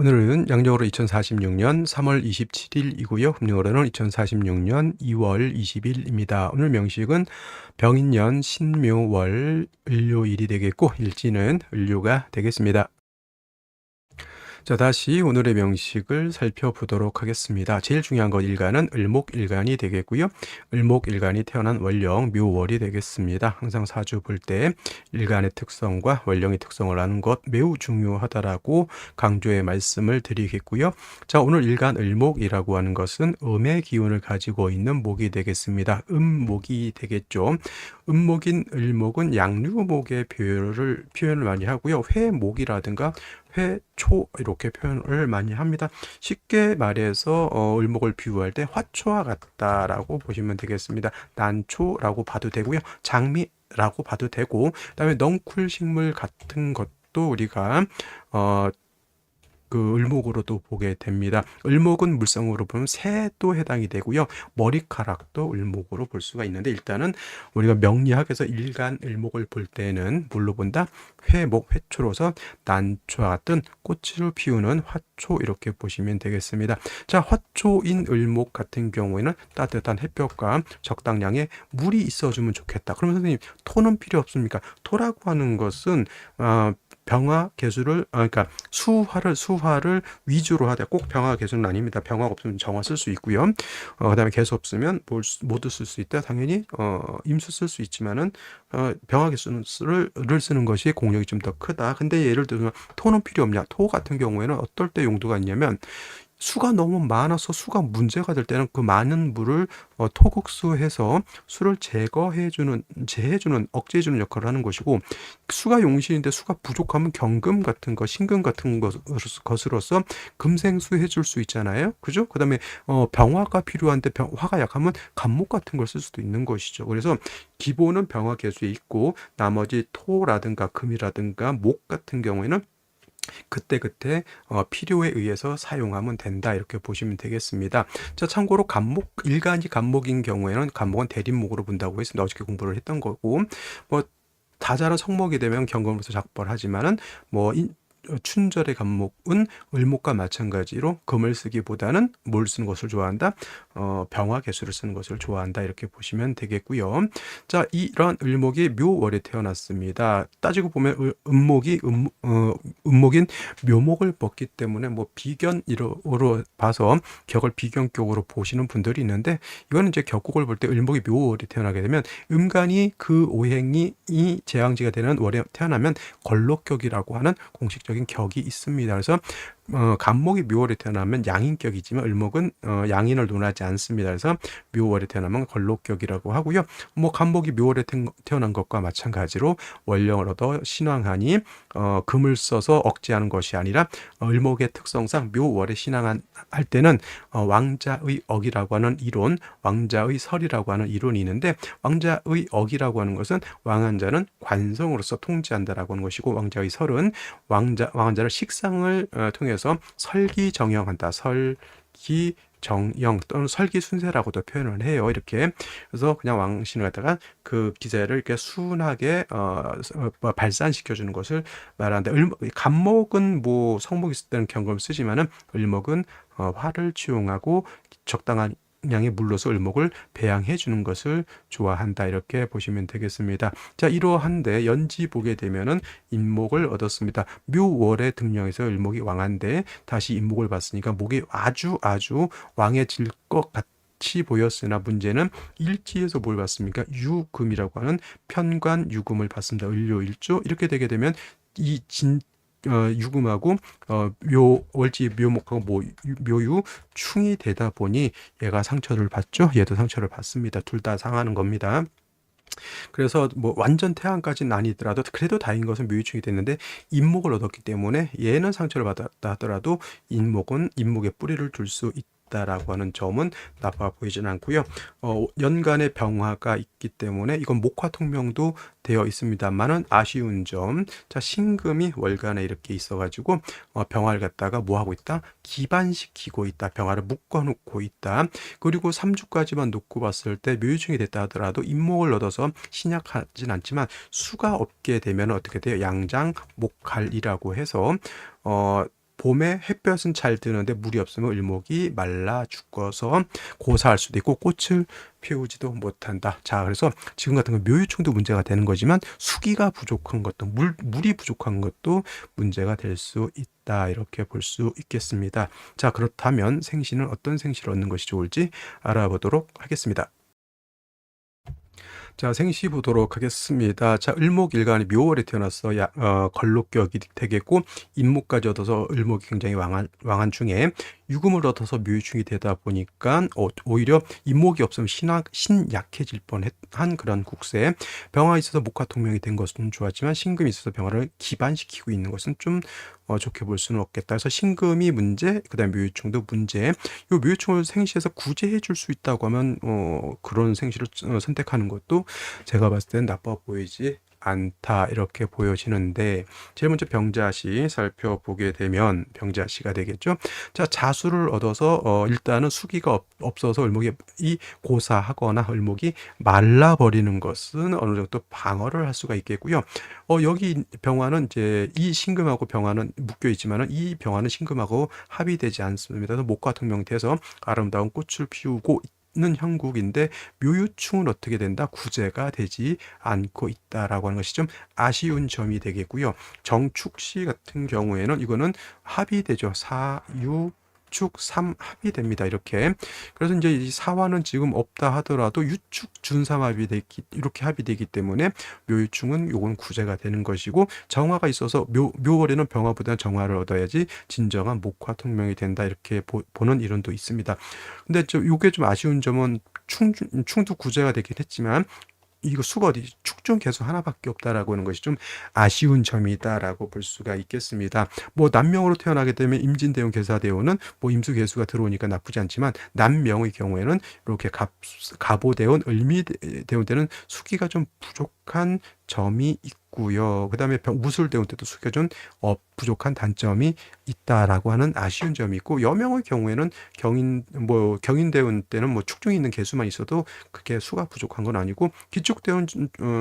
오늘은 양력으로 2046년 3월 27일이고요. 음력으로는 2046년 2월 20일입니다. 오늘 명식은 병인년 신묘월 을료일이 되겠고 일지는 을료가 되겠습니다. 자, 다시 오늘의 명식을 살펴보도록 하겠습니다. 제일 중요한 것 일간은 을목일간이 되겠고요. 을목일간이 태어난 월령 묘월이 되겠습니다. 항상 사주 볼 때 일간의 특성과 월령의 특성을 아는 것 매우 중요하다라고 강조의 말씀을 드리겠고요. 자, 오늘 일간 을목이라고 하는 것은 음의 기운을 가지고 있는 목이 되겠습니다. 음목이 되겠죠. 음목인 을목은 양류목의 표현을 많이 하고요. 회목이라든가 회초 이렇게 표현을 많이 합니다. 쉽게 말해서 을목을 비유할 때 화초와 같다라고 보시면 되겠습니다. 난초라고 봐도 되고요. 장미라고 봐도 되고, 그다음에 넝쿨식물 같은 것도 우리가 그 을목으로도 보게 됩니다. 을목은 물성으로 보면 새도 해당이 되고요. 머리카락도 을목으로 볼 수가 있는데, 일단은 우리가 명리학에서 일간 을목을 볼 때는 뭘로 본다? 회목, 회초로서 난초와 같은 꽃을 피우는 화초 이렇게 보시면 되겠습니다. 자, 화초인 을목 같은 경우에는 따뜻한 햇볕과 적당량의 물이 있어주면 좋겠다. 그러면 선생님, 토는 필요 없습니까? 토라고 하는 것은 병화 개수를 그러니까 수화를 위주로 하되, 꼭 병화 개수는 아닙니다. 병화가 없으면 정화 쓸 수 있고요. 그다음에 개수 없으면 모두 쓸 수 있다. 당연히 임수 쓸 수 있지만은 병화 개수를 쓰는 것이 공력이 좀 더 크다. 근데 예를 들면 토는 필요 없냐? 토 같은 경우에는 어떨 때 용도가 있냐면, 수가 너무 많아서 수가 문제가 될 때는 그 많은 물을 토국수해서 수를 제해주는 억제해주는 역할을 하는 것이고, 수가 용신인데 수가 부족하면 경금 같은 거, 신금 같은 것으로서 금생수해 줄 수 있잖아요. 그죠? 그 다음에 병화가 필요한데 화가 약하면 간목 같은 걸 쓸 수도 있는 것이죠. 그래서 기본은 병화 개수에 있고, 나머지 토라든가 금이라든가 목 같은 경우에는 그때 필요에 의해서 사용하면 된다, 이렇게 보시면 되겠습니다. 자, 참고로 일간이 간목인 경우에는 간목은 대립목으로 본다고 했습니다. 어저께 공부를 했던 거고, 뭐 다자란 성목이 되면 경금으로서 작벌하지만은 춘절의 간목은 을목과 마찬가지로 금을 쓰기보다는 뭘 쓰는 것을 좋아한다? 병화 개수를 쓰는 것을 좋아한다, 이렇게 보시면 되겠고요. 자, 이런 을목이 묘월에 태어났습니다. 따지고 보면 음목인 묘목을 벗기 때문에 비견으로 봐서 격을 비견격으로 보시는 분들이 있는데, 이거는 이제 격국을 볼 때 을목이 묘월에 태어나게 되면 음간이 그 오행이 이 제왕지가 되는 월에 태어나면 걸록격이라고 하는 공식적인 격이 있습니다. 그래서 간목이 묘월에 태어나면 양인격이지만 을목은 양인을 논하지 않습니다. 그래서 묘월에 태어나면 걸록격이라고 하고요. 간목이 묘월에 태어난 것과 마찬가지로 월령을 얻어 신왕하니 금을 써서 억제하는 것이 아니라 을목의 특성상 묘월에 신앙할 때는 왕자의 억이라고 하는 이론, 왕자의 설이라고 하는 이론이 있는데, 왕자의 억이라고 하는 것은 왕한 자는 관성으로서 통치한다라고 하는 것이고, 왕자의 설은 왕한 자를 식상을 통해서 설기정영한다. 설기정영 또는 설기순세라고도 표현을 해요. 이렇게. 그래서 그냥 왕신을 갖다가 그 기세를 이렇게 순하게 발산시켜주는 것을 말하는데, 간목은 성목이 있을 때는 경금을 쓰지만은 을목은 화를 취용하고 적당한 양의 물로서 을목을 배양해 주는 것을 좋아한다, 이렇게 보시면 되겠습니다. 자, 이러한데 연지 보게 되면은 인목을 얻었습니다. 묘월에 등령해서 을목이 왕한데 다시 인목을 봤으니까 목이 아주 왕해질 것 같이 보였으나, 문제는 일지에서 뭘 봤습니까? 유금이라고 하는 편관 유금을 봤습니다. 을료일조. 이렇게 되게 되면 유금하고 월지 묘목하고 묘유 충이 되다 보니 얘가 상처를 받죠. 얘도 상처를 받습니다. 둘 다 상하는 겁니다. 그래서 완전 태양까지는 아니더라도 그래도 다행인 것은 묘유충이 됐는데, 인목을 얻었기 때문에 얘는 상처를 받았다 하더라도 인목의 뿌리를 둘 수 있다라고 하는 점은 나빠 보이진 않고요. 연간의 병화가 있기 때문에 이건 목화통명도 되어 있습니다만은 아쉬운 점, 자, 신금이 월간에 이렇게 있어가지고 병화를 갖다가 하고 있다? 기반시키고 있다. 병화를 묶어놓고 있다. 그리고 3주까지만 놓고 봤을 때 묘유충이 됐다 하더라도 인목을 얻어서 신약하진 않지만, 수가 없게 되면 어떻게 돼요? 양장 목할이라고 해서 봄에 햇볕은 잘 드는데 물이 없으면 을목이 말라 죽어서 고사할 수도 있고 꽃을 피우지도 못한다. 자, 그래서 지금 같은 건 묘유충도 문제가 되는 거지만 수기가 부족한 것도 물이 부족한 것도 문제가 될 수 있다. 이렇게 볼 수 있겠습니다. 자, 그렇다면 생시는 어떤 생시를 얻는 것이 좋을지 알아보도록 하겠습니다. 자, 생시 보도록 하겠습니다. 자, 을목일간이 묘월에 태어나서 걸록격이 되겠고 임목까지 얻어서 을목이 굉장히 왕한 중에 유금을 얻어서 묘유충이 되다 보니까 오히려 임목이 없으면 신약해질 뻔한 그런 국세에 병화가 있어서 목화통명이 된 것은 좋았지만 신금이 있어서 병화를 기반시키고 있는 것은 좀 좋게 볼 수는 없겠다. 그래서 신금이 문제, 그다음에 묘유충도 문제. 요 묘유충을 생시에서 구제해 줄 수 있다고 하면 그런 생시를 선택하는 것도 제가 봤을 때는 나빠 보이지 않다 이렇게 보여지는데, 제일 먼저 병자시 살펴보게 되면 병자시가 되겠죠. 자, 자수를 얻어서 일단은 수기가 없어서 을목이 고사하거나 을목이 말라버리는 것은 어느 정도 방어를 할 수가 있겠고요. 여기 병화는 이제 이 신금하고 병화는 묶여 있지만은 이 병화는 신금하고 합의되지 않습니다. 그래서 목과 동명돼서 아름다운 꽃을 피우고 는 형국인데 묘유충은 어떻게 된다? 구제가 되지 않고 있다라고 하는 것이 좀 아쉬운 점이 되겠고요. 정축시 같은 경우에는 이거는 합의되죠. 사유 축 3 합의됩니다. 이렇게. 그래서 이제 이 사화는 지금 없다 하더라도 유축 준삼 이렇게 합의되기 때문에 묘유충은 요건 구제가 되는 것이고, 정화가 있어서 묘월에는 병화보다는 정화를 얻어야지 진정한 목화 통명이 된다 이렇게 보는 이론도 있습니다. 근데 요게 좀 아쉬운 점은 충도 구제가 되긴 했지만 이거 수가 어디 축중 개수 하나밖에 없다라고 하는 것이 좀 아쉬운 점이다라고 볼 수가 있겠습니다. 뭐 남명으로 태어나게 되면 임진대운 계사대운은 뭐 임수 개수가 들어오니까 나쁘지 않지만, 남명의 경우에는 이렇게 가보대운 을미대운 때는 수기가 좀 부족한 점이 있고요. 그다음에 무술대운 때도 수기가 좀 부족한 단점이 있다라고 하는 아쉬운 점이 있고, 여명의 경우에는 경인대운 때는 뭐 축중이 있는 개수만 있어도 그게 수가 부족한 건 아니고, 기축대운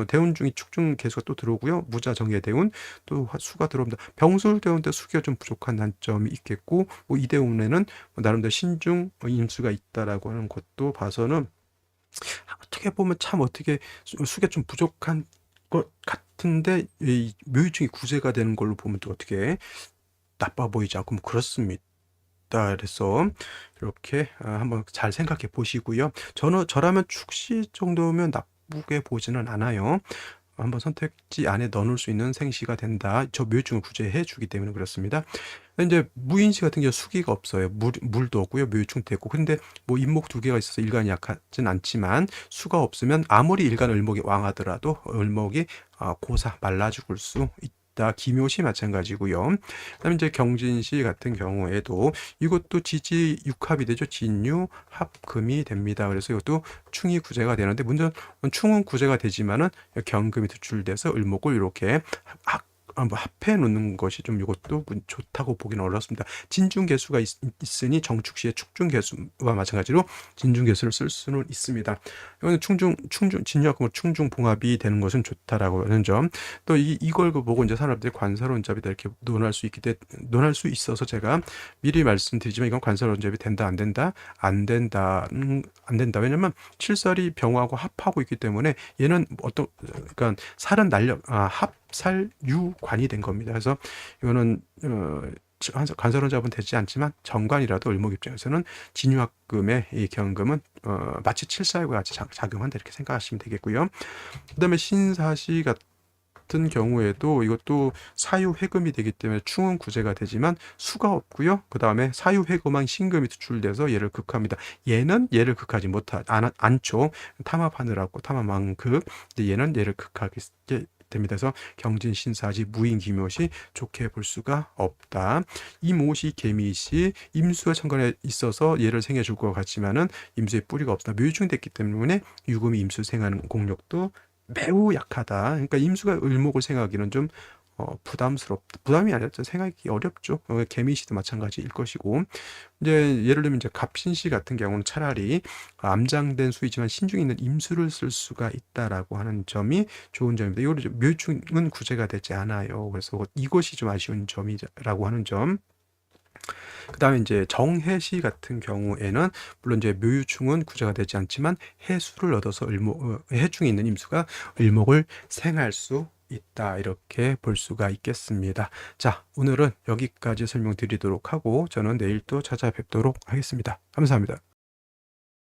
대운 중에 축중 개수가 또 들어오고요. 무자정예대운 또 수가 들어옵니다. 병술대운 때 수기가 좀 부족한 단점이 있겠고, 뭐 이대운에는 나름대로 신중 임수가 있다라고 하는 것도 봐서는 어떻게 보면 참 어떻게 수기가 좀 부족한 것 같은데 이 묘유충이 구제가 되는 걸로 보면 또 어떻게 나빠 보이지 않고 뭐 그렇습니다. 그래서 이렇게 한번 잘 생각해 보시고요. 저라면 축시 정도면 나쁘게 보지는 않아요. 한번 선택지 안에 넣어놓을 수 있는 생시가 된다. 저 묘유충을 구제해 주기 때문에 그렇습니다. 이제 무인시 같은 경우 수기가 없어요. 물도 없고요. 묘유충도 있고. 근데 뭐 임목 두 개가 있어서 일간이 약하진 않지만 수가 없으면 아무리 일간 을목이 왕하더라도 을목이 고사 말라 죽을 수 있다. 기묘시 마찬가지고요. 그다음에 이제 경진시 같은 경우에도 이것도 지지 육합이 되죠. 진유 합금이 됩니다. 그래서 이것도 충이 구제가 되는데, 문제는 충은 구제가 되지만은 경금이 투출돼서 을목을 이렇게 합해 놓는 것이 좀 이것도 좋다고 보기는 어렵습니다. 진중개수가 있으니 정축시에 축중개수와 마찬가지로 진중개수를 쓸 수는 있습니다. 이거는 진유합금으로 충중봉합이 되는 것은 좋다라고 하는 점. 또 이걸 보고 이제 사람들이 관사론잡이다 이렇게 논할 수 있어서 제가 미리 말씀드리지만, 이건 관사론잡이 된다 안 된다? 안 된다. 왜냐면 칠살이 병화하고 합하고 있기 때문에 얘는 그러니까 살은 합살유관이 된 겁니다. 그래서 이거는 관사론 잡은 되지 않지만 정관이라도 을목 입장에서는 진유합금의 이 경금은 마치 칠사일과 같이 작용한다 이렇게 생각하시면 되겠고요. 그다음에 신사시 같은 경우에도 이것도 사유회금이 되기 때문에 충은 구제가 되지만 수가 없고요. 그 다음에 사유회금한 신금이 투출돼서 얘를 극합니다. 얘는 얘를 극하지 않죠. 탐합하느라고 탐합만극. 얘는 얘를 극하게 됩니다. 그래서 경진 신사지 무인 기묘시 좋게 볼 수가 없다. 이모시 개미시 임수가 천간에 있어서 얘를 생해 줄 것 같지만은 임수의 뿌리가 없다. 묘유충이 됐기 때문에 유금이 임수 생하는 공력도 매우 약하다. 그러니까 임수가 을목을 생하기는 좀 부담이 아니라 생각하기 어렵죠. 개미시도 마찬가지일 것이고, 이제 예를 들면 이제 갑신시 같은 경우는 차라리 암장된 수이지만 신중에 있는 임수를 쓸 수가 있다라고 하는 점이 좋은 점입니다. 이거를 묘충은 구제가 되지 않아요. 그래서 이것이 좀 아쉬운 점이라고 하는 점. 그다음에 이제 정해시 같은 경우에는 물론 이제 묘유충은 구제가 되지 않지만 해수를 얻어서 해중에 있는 임수가 을목을 생할 수 있다. 이렇게 볼 수가 있겠습니다. 자, 오늘은 여기까지 설명드리도록 하고 저는 내일 또 찾아뵙도록 하겠습니다. 감사합니다.